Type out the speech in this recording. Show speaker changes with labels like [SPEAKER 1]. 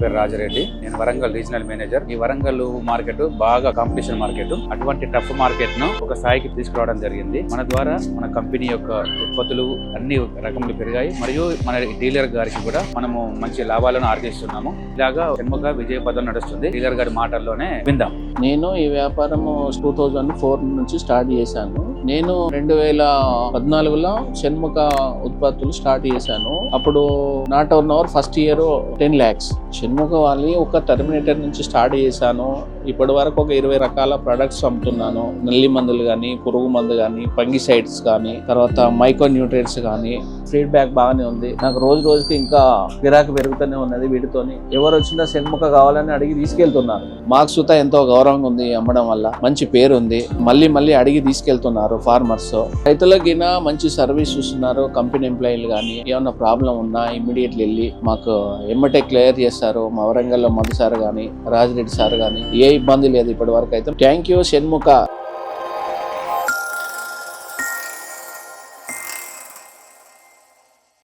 [SPEAKER 1] పేరు రాజరెడ్డి. నేను Warangal regional manager. ఈ వరంగల్ మార్కెట్ బాగా కాంపిటీషన్ మార్కెట్. అటువంటి టఫ్ మార్కెట్ ను ఒక స్థాయికి తీసుకురావడం జరిగింది. మన ద్వారా మన కంపెనీ యొక్క ఉత్పత్తులు అన్ని రకములు పెరిగాయి. మరియు మన డీలర్ గారికి కూడా మనము మంచి లాభాలను ఆర్జిస్తున్నాము. ఇలాగా షణ్ముఖ విజయ పదం నడుస్తుంది. డీలర్ గారి మాటల్లోనే విందాం.
[SPEAKER 2] నేను ఈ వ్యాపారం 2004 నుంచి స్టార్ట్ చేశాను. నేను 2014లో షణ్ముఖ ఉత్పత్తులు స్టార్ట్ చేశాను. అప్పుడు నా turn over first year 10 lakhs. Shanmukha వాళ్ళని ఒక టర్మినేటర్ నుంచి స్టార్ట్ చేశాను. ఇప్పటి వరకు ఒక 20 రకాల ప్రొడక్ట్స్ అమ్ముతున్నాను. నల్లి మందులు కానీ, పురుగు మందు కానీ, ఫంగిసైడ్స్ కానీ, తర్వాత మైక్రో న్యూట్రియన్స్ కానీ. ఫీడ్బ్యాక్ బాగానే ఉంది. నాకు రోజు రోజుకి ఇంకా గిరాకీ పెరుగుతూనే ఉన్నది. వీటితోని ఎవరు వచ్చినా షణ్ముఖ కావాలని అడిగి తీసుకెళ్తున్నారు. మాకు సుతా ఎంతో గౌరవంగా ఉంది. అమ్మడం వల్ల మంచి పేరు ఉంది. మళ్ళీ అడిగి తీసుకెళ్తున్నారు ఫార్మర్స్. రైతులకి మంచి సర్వీస్ చూస్తున్నారు. కంపెనీ ఎంప్లాయీలు కానీ ఏమన్నా ప్రాబ్లం ఉన్నా ఇమ్మీడియట్లీ వెళ్ళి మాకు ఎమ్మటే క్లియర్ చేస్తారు. మా వరంగల్లో మధు సార్ కానీ, రాజిరెడ్డి సార్ కానీ ఏ ఇబ్బంది లేదు ఇప్పటి వరకు అయితే. Thank you Shanmukha.